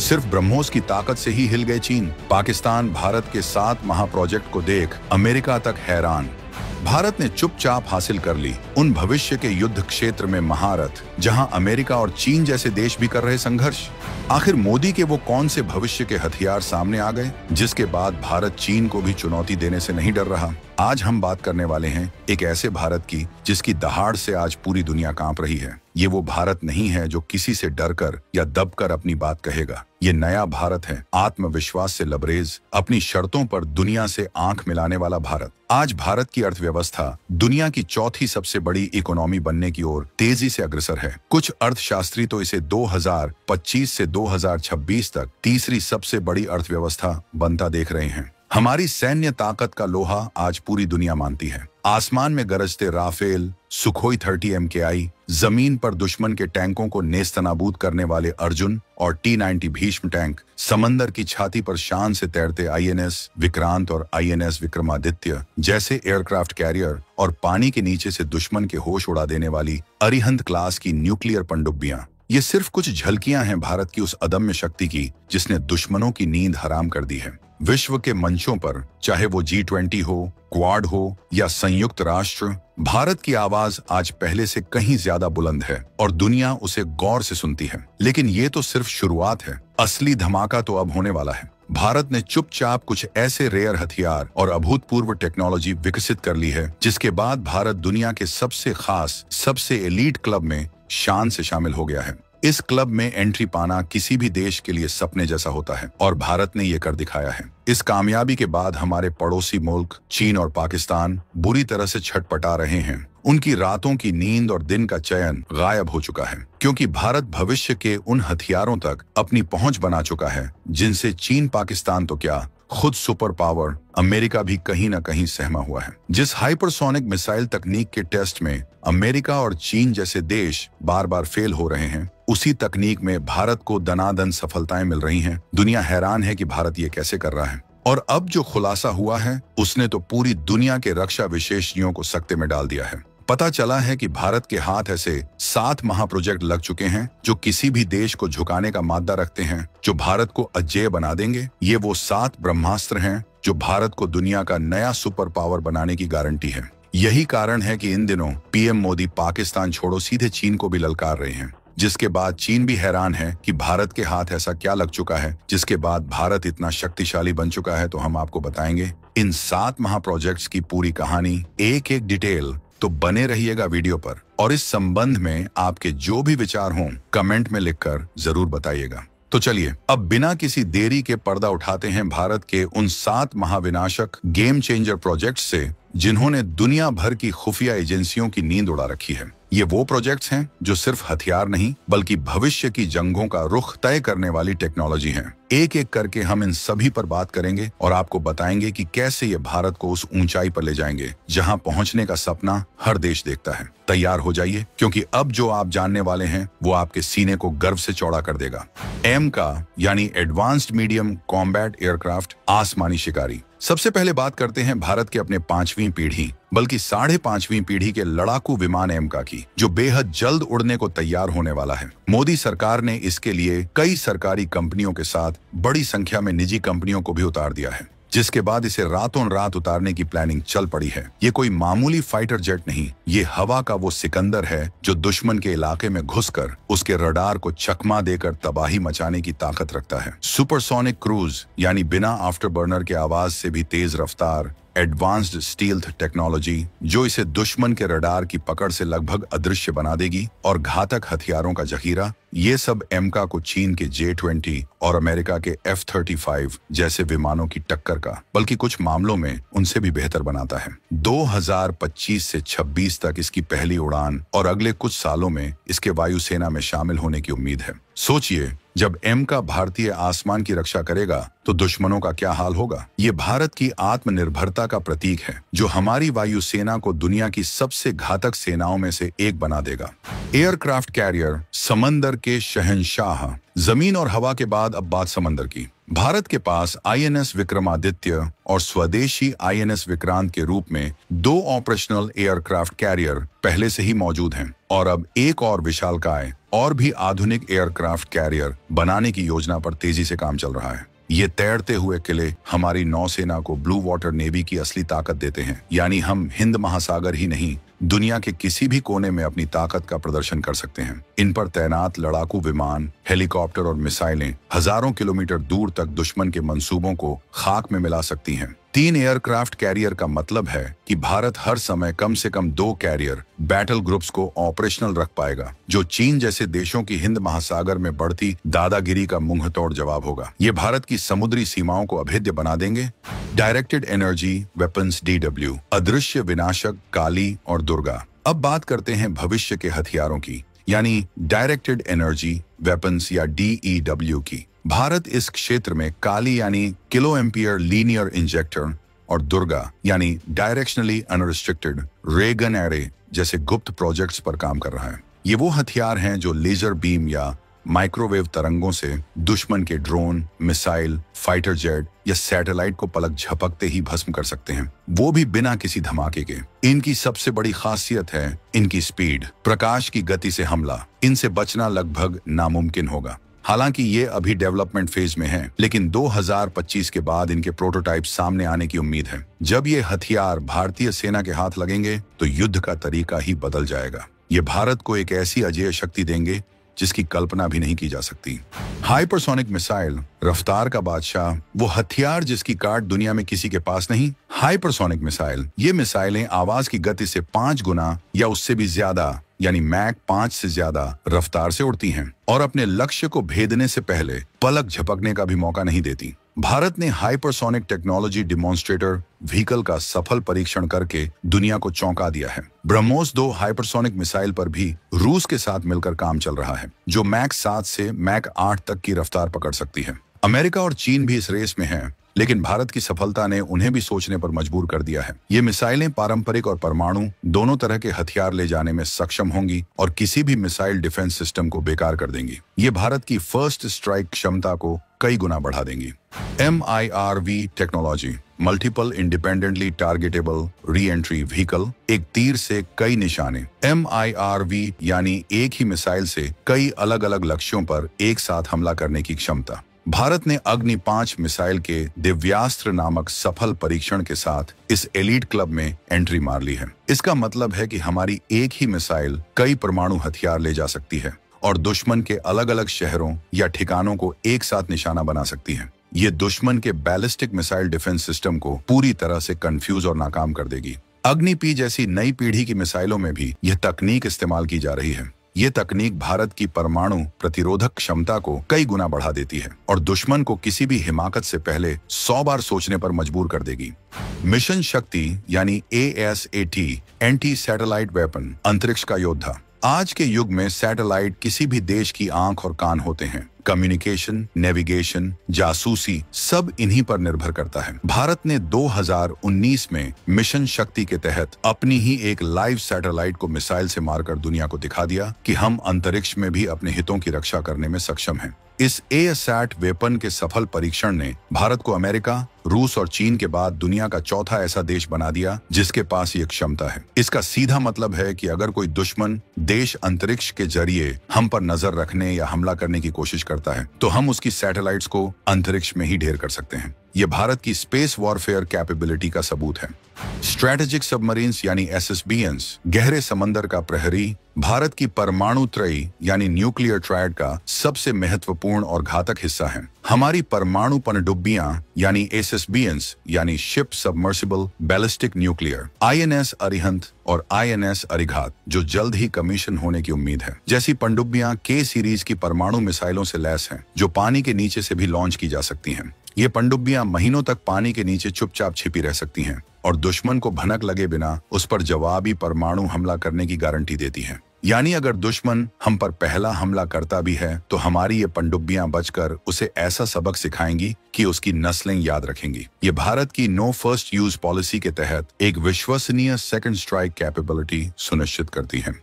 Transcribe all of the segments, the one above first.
सिर्फ ब्रह्मोस की ताकत से ही हिल गए चीन। पाकिस्तान भारत के 7 महाप्रोजेक्ट को देख अमेरिका तक हैरान। भारत ने चुपचाप हासिल कर ली उन भविष्य के युद्ध क्षेत्र में महारत, जहां अमेरिका और चीन जैसे देश भी कर रहे संघर्ष। आखिर मोदी के वो कौन से भविष्य के हथियार सामने आ गए, जिसके बाद भारत चीन को भी चुनौती देने से नहीं डर रहा। आज हम बात करने वाले हैं एक ऐसे भारत की जिसकी दहाड़ से आज पूरी दुनिया कांप रही है। ये वो भारत नहीं है जो किसी से डरकर या दबकर अपनी बात कहेगा। ये नया भारत है, आत्मविश्वास से लबरेज, अपनी शर्तों पर दुनिया से आंख मिलाने वाला भारत। आज भारत की अर्थव्यवस्था दुनिया की चौथी सबसे बड़ी इकोनॉमी बनने की ओर तेजी से अग्रसर है। कुछ अर्थशास्त्री तो इसे 2025 से 2026 तक तीसरी सबसे बड़ी अर्थव्यवस्था बनता देख रहे हैं। हमारी सैन्य ताकत का लोहा आज पूरी दुनिया मानती है। आसमान में गरजते राफेल, सुखोई 30 MKI, जमीन पर दुश्मन के टैंकों को नेस्तनाबूद करने वाले अर्जुन और T-90 भीष्म टैंक, समंदर की छाती पर शान से तैरते INS विक्रांत और INS विक्रमादित्य जैसे एयरक्राफ्ट कैरियर और पानी के नीचे से दुश्मन के होश उड़ा देने वाली अरिहंत क्लास की न्यूक्लियर पनडुब्बियां। ये सिर्फ कुछ झलकियां हैं भारत की उस अदम्य शक्ति की जिसने दुश्मनों की नींद हराम कर दी है। विश्व के मंचों पर, चाहे वो G20 हो, क्वाड हो या संयुक्त राष्ट्र, भारत की आवाज आज पहले से कहीं ज्यादा बुलंद है और दुनिया उसे गौर से सुनती है। लेकिन ये तो सिर्फ शुरुआत है, असली धमाका तो अब होने वाला है। भारत ने चुपचाप कुछ ऐसे रेयर हथियार और अभूतपूर्व टेक्नोलॉजी विकसित कर ली है जिसके बाद भारत दुनिया के सबसे खास, सबसे एलीट क्लब में शान से शामिल हो गया है। इस क्लब में एंट्री पाना किसी भी देश के लिए सपने जैसा होता है और भारत ने ये कर दिखाया है। इस कामयाबी के बाद हमारे पड़ोसी मुल्क चीन और पाकिस्तान बुरी तरह से छटपटा रहे हैं। उनकी रातों की नींद और दिन का चयन गायब हो चुका है, क्योंकि भारत भविष्य के उन हथियारों तक अपनी पहुंच बना चुका है जिनसे चीन, पाकिस्तान तो क्या, खुद सुपर पावर अमेरिका भी कहीं न कहीं सहमा हुआ है। जिस हाइपरसोनिक मिसाइल तकनीक के टेस्ट में अमेरिका और चीन जैसे देश बार बार फेल हो रहे हैं, उसी तकनीक में भारत को दनादन सफलताएं मिल रही हैं। दुनिया हैरान है कि भारत ये कैसे कर रहा है। और अब जो खुलासा हुआ है उसने तो पूरी दुनिया के रक्षा विशेषज्ञों को सकते में डाल दिया है। पता चला है कि भारत के हाथ ऐसे 7 महाप्रोजेक्ट लग चुके हैं जो किसी भी देश को झुकाने का मादा रखते हैं, जो भारत को अजेय बना देंगे। ये वो 7 ब्रह्मास्त्र हैं जो भारत को दुनिया का नया सुपर पावर बनाने की गारंटी है। यही कारण है कि इन दिनों PM मोदी पाकिस्तान छोड़ो सीधे चीन को भी ललकार रहे हैं, जिसके बाद चीन भी हैरान है कि भारत के हाथ ऐसा क्या लग चुका है जिसके बाद भारत इतना शक्तिशाली बन चुका है। तो हम आपको बताएंगे इन 7 महाप्रोजेक्ट्स की पूरी कहानी, एक एक डिटेल। तो बने रहिएगा वीडियो पर और इस संबंध में आपके जो भी विचार हों कमेंट में लिखकर जरूर बताइएगा। तो चलिए अब बिना किसी देरी के पर्दा उठाते हैं भारत के उन 7 महाविनाशक गेम चेंजर प्रोजेक्ट्स से जिन्होंने दुनिया भर की खुफिया एजेंसियों की नींद उड़ा रखी है। ये वो प्रोजेक्ट्स हैं जो सिर्फ हथियार नहीं बल्कि भविष्य की जंगों का रुख तय करने वाली टेक्नोलॉजी हैं। एक एक करके हम इन सभी पर बात करेंगे और आपको बताएंगे कि कैसे ये भारत को उस ऊंचाई पर ले जाएंगे जहां पहुंचने का सपना हर देश देखता है। तैयार हो जाइए, क्योंकि अब जो आप जानने वाले हैं वो आपके सीने को गर्व से चौड़ा कर देगा। AMCA यानी एडवांस्ड मीडियम कॉम्बैट एयरक्राफ्ट, आसमानी शिकारी। सबसे पहले बात करते हैं भारत के अपने 5वीं पीढ़ी बल्कि 5.5वीं पीढ़ी के लड़ाकू विमान AMCA की, जो बेहद जल्द उड़ने को तैयार होने वाला है। मोदी सरकार ने इसके लिए कई सरकारी कंपनियों के साथ बड़ी संख्या में निजी कंपनियों को भी उतार दिया है, जिसके बाद इसे रातों रात उतारने की प्लानिंग चल पड़ी है। ये कोई मामूली फाइटर जेट नहीं, ये हवा का वो सिकंदर है जो दुश्मन के इलाके में घुसकर उसके रडार को चकमा देकर तबाही मचाने की ताकत रखता है। सुपरसोनिक क्रूज यानी बिना आफ्टर बर्नर के आवाज से भी तेज रफ्तार एडवांस्ड स्टील्थ टेक्नोलॉजी, जो इसे दुश्मन के रडार की पकड़ से लगभग अदृश्य बना देगी, और घातक हथियारों का जखीरा, ये सब AMCA को चीन के J-20 और अमेरिका के F-35 जैसे विमानों की टक्कर का, बल्कि कुछ मामलों में उनसे भी बेहतर बनाता है। 2025 से 26 तक इसकी पहली उड़ान और अगले कुछ सालों में इसके वायुसेना में शामिल होने की उम्मीद है। सोचिए, जब AMCA भारतीय आसमान की रक्षा करेगा तो दुश्मनों का क्या हाल होगा। ये भारत की आत्मनिर्भरता का प्रतीक है जो हमारी वायुसेना को दुनिया की सबसे घातक सेनाओं में से एक बना देगा। एयरक्राफ्ट कैरियर, समंदर के शहंशाह। जमीन और हवा के बाद अब बात समंदर की। भारत के पास आईएनएस विक्रमादित्य और स्वदेशी आईएनएस विक्रांत के रूप में 2 ऑपरेशनल एयरक्राफ्ट कैरियर पहले से ही मौजूद हैं और अब एक और विशालकाय और भी आधुनिक एयरक्राफ्ट कैरियर बनाने की योजना पर तेजी से काम चल रहा है। ये तैरते हुए किले हमारी नौसेना को ब्लू वाटर नेवी की असली ताकत देते हैं, यानी हम हिंद महासागर ही नहीं दुनिया के किसी भी कोने में अपनी ताकत का प्रदर्शन कर सकते हैं। इन पर तैनात लड़ाकू विमान, हेलीकॉप्टर और मिसाइलें हजारों किलोमीटर दूर तक दुश्मन के मंसूबों को खाक में मिला सकती हैं। 3 एयरक्राफ्ट कैरियर का मतलब है कि भारत हर समय कम से कम 2 कैरियर बैटल ग्रुप्स को ऑपरेशनल रख पाएगा, जो चीन जैसे देशों की हिंद महासागर में बढ़ती दादागिरी का मुंहतोड़ जवाब होगा। ये भारत की समुद्री सीमाओं को अभेद्य बना देंगे। डायरेक्टेड एनर्जी वेपन्स DW, अदृश्य विनाशक काली और दुर्गा। अब बात करते हैं भविष्य के हथियारों की, यानी डायरेक्टेड एनर्जी वेपन्स या DEW की। भारत इस क्षेत्र में काली यानी किलो एम्पियर लीनियर इंजेक्टर और दुर्गा यानी डायरेक्शनली अनरिस्ट्रिक्टेड रे गन एरे जैसे गुप्त प्रोजेक्ट्स पर काम कर रहा है। ये वो हथियार हैं जो लेजर बीम या माइक्रोवेव तरंगों से दुश्मन के ड्रोन, मिसाइल, फाइटर जेट या सैटेलाइट को पलक झपकते ही भस्म कर सकते हैं, वो भी बिना किसी धमाके के। इनकी सबसे बड़ी खासियत है इनकी स्पीड, प्रकाश की गति से हमला। इनसे बचना लगभग नामुमकिन होगा। हालांकि ये अभी डेवलपमेंट फेज में है, लेकिन 2025 के बाद इनके प्रोटोटाइप सामने आने की उम्मीद है। जब ये हथियार भारतीय सेना के हाथ लगेंगे तो युद्ध का तरीका ही बदल जाएगा। ये भारत को एक ऐसी अजेय शक्ति देंगे जिसकी कल्पना भी नहीं की जा सकती। हाइपरसोनिक मिसाइल, रफ्तार का बादशाह, वो हथियार जिसकी काट दुनिया में किसी के पास नहीं। हाइपरसोनिक मिसाइल, ये मिसाइलें आवाज की गति से 5 गुना या उससे भी ज्यादा यानी मैक 5 से ज्यादा रफ्तार से उड़ती हैं और अपने लक्ष्य को भेदने से पहले पलक झपकने का भी मौका नहीं देती। भारत ने हाइपरसोनिक टेक्नोलॉजी डिमॉन्स्ट्रेटर व्हीकल का सफल परीक्षण करके दुनिया को चौंका दिया है। ब्रह्मोस 2 हाइपरसोनिक मिसाइल पर भी रूस के साथ मिलकर काम चल रहा है, जो मैक 7 से मैक 8 तक की रफ्तार पकड़ सकती है। अमेरिका और चीन भी इस रेस में हैं, लेकिन भारत की सफलता ने उन्हें भी सोचने पर मजबूर कर दिया है। ये मिसाइलें पारंपरिक और परमाणु दोनों तरह के हथियार ले जाने में सक्षम होंगी और किसी भी मिसाइल डिफेंस सिस्टम को बेकार कर देंगी। ये भारत की फर्स्ट स्ट्राइक क्षमता को कई गुना बढ़ा देंगी। MIRV technology, multiple independently targetable re entry vehicle, एक तीर से कई निशाने। MIRV यानी एक ही मिसाइल से कई अलग अलग लक्ष्यों पर एक साथ हमला करने की क्षमता। भारत ने अग्नि 5 मिसाइल के दिव्यास्त्र नामक सफल परीक्षण के साथ इस एलीट क्लब में एंट्री मार ली है। इसका मतलब है कि हमारी एक ही मिसाइल कई परमाणु हथियार ले जा सकती है और दुश्मन के अलग अलग शहरों या ठिकानों को एक साथ निशाना बना सकती है। ये दुश्मन के बैलिस्टिक मिसाइल डिफेंस सिस्टम को पूरी तरह से कंफ्यूज और नाकाम कर देगी। अग्नि P जैसी नई पीढ़ी की मिसाइलों में भी यह तकनीक इस्तेमाल की जा रही है। ये तकनीक भारत की परमाणु प्रतिरोधक क्षमता को कई गुना बढ़ा देती है और दुश्मन को किसी भी हिमाकत से पहले 100 बार सोचने पर मजबूर कर देगी। मिशन शक्ति यानी ASAT, एंटी सैटेलाइट वेपन, अंतरिक्ष का योद्धा। आज के युग में सैटेलाइट किसी भी देश की आंख और कान होते हैं। कम्युनिकेशन, नेविगेशन, जासूसी सब इन्हीं पर निर्भर करता है। भारत ने 2019 में मिशन शक्ति के तहत अपनी ही एक लाइव सैटेलाइट को मिसाइल से मारकर दुनिया को दिखा दिया कि हम अंतरिक्ष में भी अपने हितों की रक्षा करने में सक्षम हैं। इस ASAT वेपन के सफल परीक्षण ने भारत को अमेरिका, रूस और चीन के बाद दुनिया का चौथा ऐसा देश बना दिया जिसके पास ये क्षमता है। इसका सीधा मतलब है कि अगर कोई दुश्मन देश अंतरिक्ष के जरिए हम पर नजर रखने या हमला करने की कोशिश करता है तो हम उसकी सैटेलाइट्स को अंतरिक्ष में ही ढेर कर सकते हैं। ये भारत की स्पेस वॉरफेयर कैपेबिलिटी का सबूत है। स्ट्रैटेजिक सबमरीन्स यानी SSBNs, गहरे समंदर का प्रहरी, भारत की परमाणु त्रयी यानी न्यूक्लियर ट्रायड का सबसे महत्वपूर्ण और घातक हिस्सा है। हमारी परमाणु पनडुब्बियां यानी SSBNs यानी ship submersible ballistic nuclear, INS Arihant और INS अरिघात, जो जल्द ही कमीशन होने की उम्मीद है। जैसी पनडुब्बियां K सीरीज की परमाणु मिसाइलों से लैस हैं, जो पानी के नीचे से भी लॉन्च की जा सकती हैं। ये पनडुब्बियां महीनों तक पानी के नीचे चुपचाप छिपी रह सकती हैं और दुश्मन को भनक लगे बिना उस पर जवाबी परमाणु हमला करने की गारंटी देती हैं। यानी अगर दुश्मन हम पर पहला हमला करता भी है तो हमारी ये पनडुब्बियां बचकर उसे ऐसा सबक सिखाएंगी कि उसकी नस्लें याद रखेंगी। ये भारत की नो फर्स्ट यूज पॉलिसी के तहत एक विश्वसनीय सेकंड स्ट्राइक कैपेबिलिटी सुनिश्चित करती है।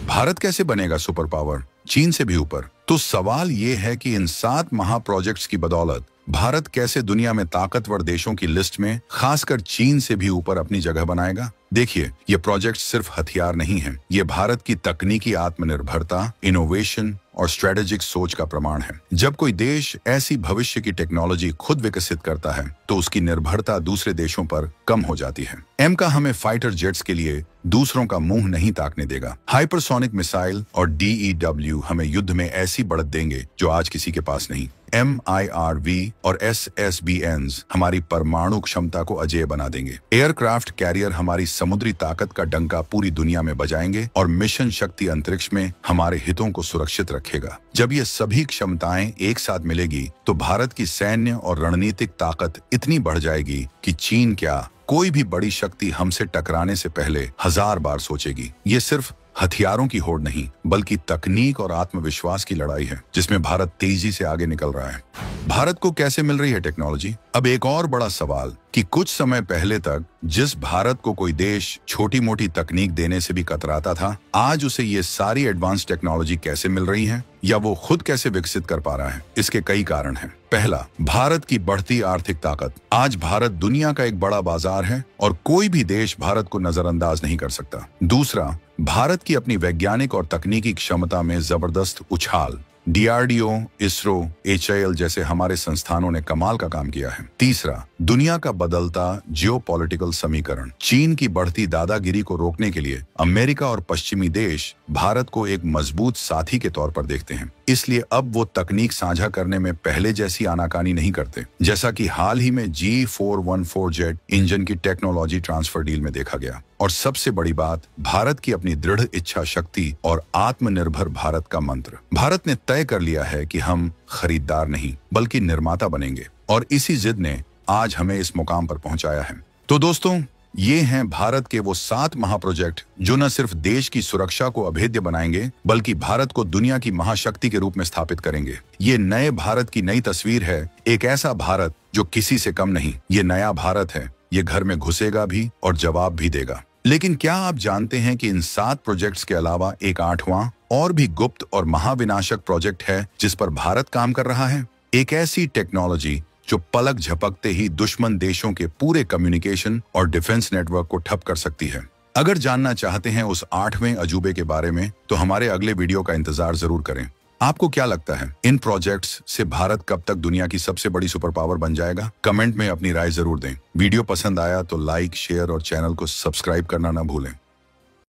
भारत कैसे बनेगा सुपर पावर? चीन से भी ऊपर। तो सवाल ये है कि इन 7 महाप्रोजेक्ट्स की बदौलत भारत कैसे दुनिया में ताकतवर देशों की लिस्ट में खासकर चीन से भी ऊपर अपनी जगह बनाएगा। देखिए, ये प्रोजेक्ट सिर्फ हथियार नहीं है, ये भारत की तकनीकी आत्मनिर्भरता, इनोवेशन और स्ट्रेटेजिक सोच का प्रमाण है। जब कोई देश ऐसी भविष्य की टेक्नोलॉजी खुद विकसित करता है तो उसकी निर्भरता दूसरे देशों पर कम हो जाती है। एम का हमें फाइटर जेट्स के लिए दूसरों का मुंह नहीं ताकने देगा। हाइपरसोनिक मिसाइल और DEW हमें युद्ध में ऐसी बढ़त देंगे जो आज किसी के पास नहीं। MIRV और SSBNs हमारी परमाणु क्षमता को अजेय बना देंगे। एयरक्राफ्ट कैरियर हमारी समुद्री ताकत का डंका पूरी दुनिया में बजाएंगे और मिशन शक्ति अंतरिक्ष में हमारे हितों को सुरक्षित रखेगा। जब ये सभी क्षमताएं एक साथ मिलेगी तो भारत की सैन्य और रणनीतिक ताकत इतनी बढ़ जाएगी कि चीन क्या, कोई भी बड़ी शक्ति हमसे टकराने से पहले 1000 बार सोचेगी। ये सिर्फ हथियारों की होड़ नहीं बल्कि तकनीक और आत्मविश्वास की लड़ाई है जिसमें भारत तेजी से आगे निकल रहा है। भारत को कैसे मिल रही है टेक्नोलॉजी? अब एक और बड़ा सवाल कि कुछ समय पहले तक जिस भारत को कोई देश छोटी मोटी तकनीक देने से भी कतराता था, आज उसे ये सारी एडवांस टेक्नोलॉजी कैसे मिल रही है या वो खुद कैसे विकसित कर पा रहा है? इसके कई कारण हैं। पहला, भारत की बढ़ती आर्थिक ताकत। आज भारत दुनिया का एक बड़ा बाजार है और कोई भी देश भारत को नजरअंदाज नहीं कर सकता। दूसरा, भारत की अपनी वैज्ञानिक और तकनीकी क्षमता में जबरदस्त उछाल। DRDO, ISRO, HAL जैसे हमारे संस्थानों ने कमाल का काम किया है। तीसरा, दुनिया का बदलता जियोपॉलिटिकल समीकरण। चीन की बढ़ती दादागिरी को रोकने के लिए अमेरिका और पश्चिमी देश भारत को एक मजबूत साथी के तौर पर देखते हैं। इसलिए अब वो तकनीक साझा करने में पहले जैसी आनाकानी नहीं करते, जैसा कि हाल ही में G414 जेट इंजन की टेक्नोलॉजी ट्रांसफर डील में देखा गया। और सबसे बड़ी बात, भारत की अपनी दृढ़ इच्छा शक्ति और आत्मनिर्भर भारत का मंत्र। भारत ने तय कर लिया है कि हम खरीदार नहीं बल्कि निर्माता बनेंगे और इसी जिद ने आज हमें इस मुकाम पर पहुंचाया है। तो दोस्तों, ये हैं भारत के वो 7 महाप्रोजेक्ट जो न सिर्फ देश की सुरक्षा को अभेद्य बनाएंगे बल्कि भारत को दुनिया की महाशक्ति के रूप में स्थापित करेंगे। ये नए भारत की नई तस्वीर है, एक ऐसा भारत जो किसी से कम नहीं। ये नया भारत है, ये घर में घुसेगा भी और जवाब भी देगा। लेकिन क्या आप जानते हैं कि इन 7 प्रोजेक्ट्स के अलावा एक 8वां और भी गुप्त और महाविनाशक प्रोजेक्ट है जिस पर भारत काम कर रहा है? एक ऐसी टेक्नोलॉजी जो पलक झपकते ही दुश्मन देशों के पूरे कम्युनिकेशन और डिफेंस नेटवर्क को ठप कर सकती है। अगर जानना चाहते हैं उस 8वें अजूबे के बारे में तो हमारे अगले वीडियो का इंतजार जरूर करें। आपको क्या लगता है, इन प्रोजेक्ट्स से भारत कब तक दुनिया की सबसे बड़ी सुपर पावर बन जाएगा? कमेंट में अपनी राय जरूर दें। वीडियो पसंद आया तो लाइक, शेयर और चैनल को सब्सक्राइब करना ना भूलें।